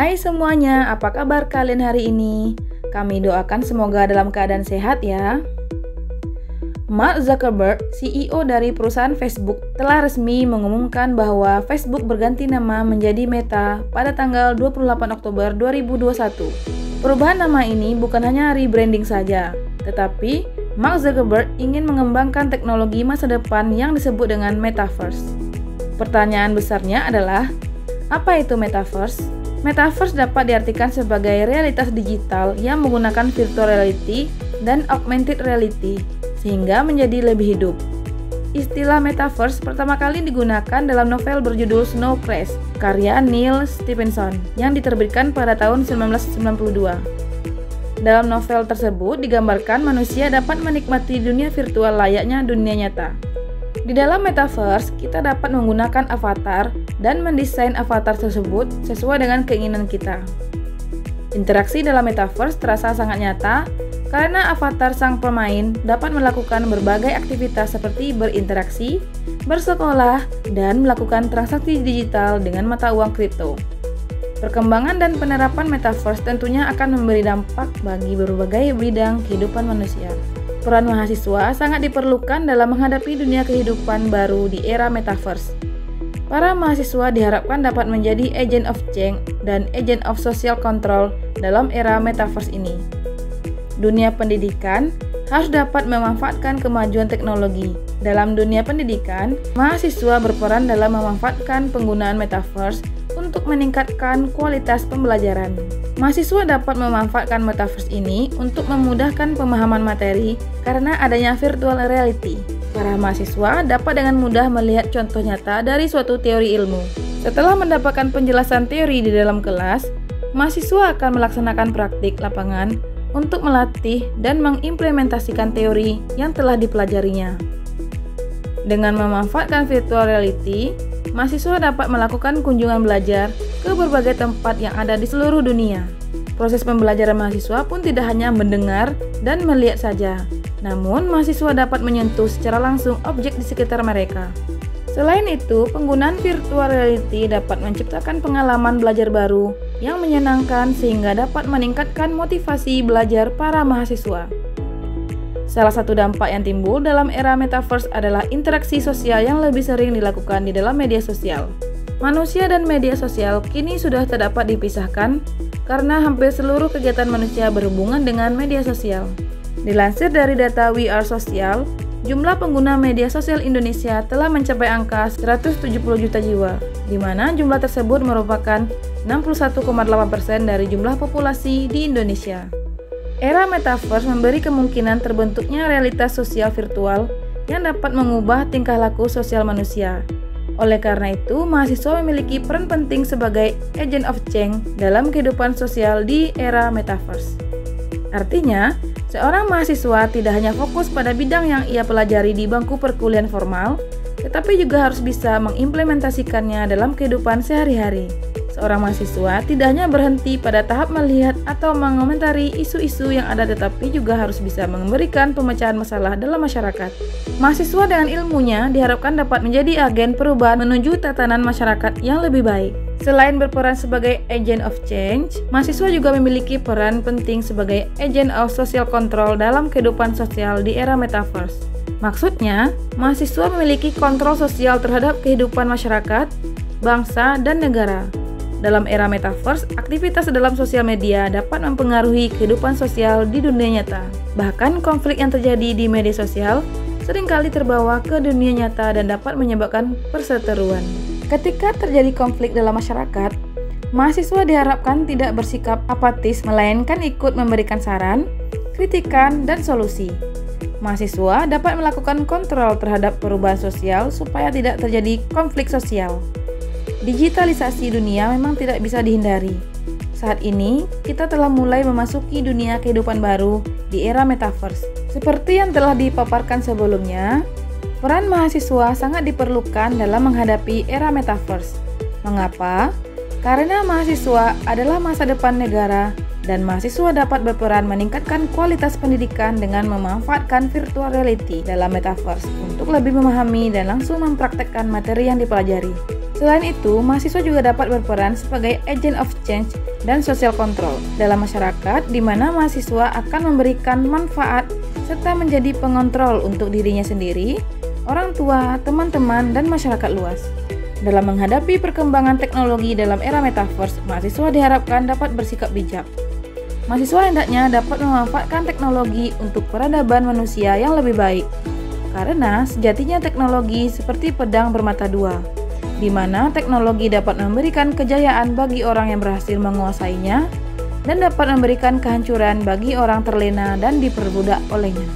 Hai semuanya, apa kabar kalian hari ini? Kami doakan semoga dalam keadaan sehat ya. Mark Zuckerberg, CEO dari perusahaan Facebook, telah resmi mengumumkan bahwa Facebook berganti nama menjadi Meta pada tanggal 28 Oktober 2021. Perubahan nama ini bukan hanya rebranding saja, tetapi Mark Zuckerberg ingin mengembangkan teknologi masa depan yang disebut dengan Metaverse. Pertanyaan besarnya adalah, apa itu Metaverse? Metaverse dapat diartikan sebagai realitas digital yang menggunakan virtual reality dan augmented reality, sehingga menjadi lebih hidup. Istilah Metaverse pertama kali digunakan dalam novel berjudul Snow Crash, karya Neil Stephenson, yang diterbitkan pada tahun 1992. Dalam novel tersebut digambarkan manusia dapat menikmati dunia virtual layaknya dunia nyata. Di dalam Metaverse, kita dapat menggunakan avatar dan mendesain avatar tersebut sesuai dengan keinginan kita. Interaksi dalam Metaverse terasa sangat nyata karena avatar sang pemain dapat melakukan berbagai aktivitas seperti berinteraksi, bersekolah, dan melakukan transaksi digital dengan mata uang kripto. Perkembangan dan penerapan Metaverse tentunya akan memberi dampak bagi berbagai bidang kehidupan manusia. Peran mahasiswa sangat diperlukan dalam menghadapi dunia kehidupan baru di era Metaverse. Para mahasiswa diharapkan dapat menjadi agent of change dan agent of social control dalam era Metaverse ini. Dunia pendidikan harus dapat memanfaatkan kemajuan teknologi. Dalam dunia pendidikan, mahasiswa berperan dalam memanfaatkan penggunaan Metaverse untuk meningkatkan kualitas pembelajaran. Mahasiswa dapat memanfaatkan Metaverse ini untuk memudahkan pemahaman materi karena adanya virtual reality. Para mahasiswa dapat dengan mudah melihat contoh nyata dari suatu teori ilmu. Setelah mendapatkan penjelasan teori di dalam kelas, mahasiswa akan melaksanakan praktik lapangan untuk melatih dan mengimplementasikan teori yang telah dipelajarinya. Dengan memanfaatkan virtual reality, mahasiswa dapat melakukan kunjungan belajar ke berbagai tempat yang ada di seluruh dunia. Proses pembelajaran mahasiswa pun tidak hanya mendengar dan melihat saja, namun mahasiswa dapat menyentuh secara langsung objek di sekitar mereka. Selain itu, penggunaan virtual reality dapat menciptakan pengalaman belajar baru yang menyenangkan sehingga dapat meningkatkan motivasi belajar para mahasiswa. Salah satu dampak yang timbul dalam era Metaverse adalah interaksi sosial yang lebih sering dilakukan di dalam media sosial. Manusia dan media sosial kini sudah tak dapat dipisahkan karena hampir seluruh kegiatan manusia berhubungan dengan media sosial. Dilansir dari data We Are Social, jumlah pengguna media sosial Indonesia telah mencapai angka 170 juta jiwa, di mana jumlah tersebut merupakan 61,8% dari jumlah populasi di Indonesia. Era Metaverse memberi kemungkinan terbentuknya realitas sosial virtual yang dapat mengubah tingkah laku sosial manusia. Oleh karena itu, mahasiswa memiliki peran penting sebagai agent of change dalam kehidupan sosial di era Metaverse. Artinya, seorang mahasiswa tidak hanya fokus pada bidang yang ia pelajari di bangku perkuliahan formal, tetapi juga harus bisa mengimplementasikannya dalam kehidupan sehari-hari. Seorang mahasiswa tidak hanya berhenti pada tahap melihat atau mengomentari isu-isu yang ada, tetapi juga harus bisa memberikan pemecahan masalah dalam masyarakat. Mahasiswa dengan ilmunya diharapkan dapat menjadi agen perubahan menuju tatanan masyarakat yang lebih baik. Selain berperan sebagai agent of change, mahasiswa juga memiliki peran penting sebagai agent of social control dalam kehidupan sosial di era Metaverse. Maksudnya, mahasiswa memiliki kontrol sosial terhadap kehidupan masyarakat, bangsa, dan negara. Dalam era Metaverse, aktivitas dalam sosial media dapat mempengaruhi kehidupan sosial di dunia nyata. Bahkan konflik yang terjadi di media sosial seringkali terbawa ke dunia nyata dan dapat menyebabkan perseteruan. Ketika terjadi konflik dalam masyarakat, mahasiswa diharapkan tidak bersikap apatis, melainkan ikut memberikan saran, kritikan, dan solusi. Mahasiswa dapat melakukan kontrol terhadap perubahan sosial supaya tidak terjadi konflik sosial. Digitalisasi dunia memang tidak bisa dihindari. Saat ini, kita telah mulai memasuki dunia kehidupan baru di era Metaverse. Seperti yang telah dipaparkan sebelumnya, peran mahasiswa sangat diperlukan dalam menghadapi era Metaverse. Mengapa? Karena mahasiswa adalah masa depan negara dan mahasiswa dapat berperan meningkatkan kualitas pendidikan dengan memanfaatkan virtual reality dalam Metaverse untuk lebih memahami dan langsung mempraktekkan materi yang dipelajari. Selain itu, mahasiswa juga dapat berperan sebagai agent of change dan sosial kontrol dalam masyarakat, di mana mahasiswa akan memberikan manfaat serta menjadi pengontrol untuk dirinya sendiri, orang tua, teman-teman, dan masyarakat luas. Dalam menghadapi perkembangan teknologi dalam era metaverse, mahasiswa diharapkan dapat bersikap bijak. Mahasiswa hendaknya dapat memanfaatkan teknologi untuk peradaban manusia yang lebih baik. Karena sejatinya teknologi seperti pedang bermata dua, di mana teknologi dapat memberikan kejayaan bagi orang yang berhasil menguasainya dan dapat memberikan kehancuran bagi orang terlena dan diperbudak olehnya.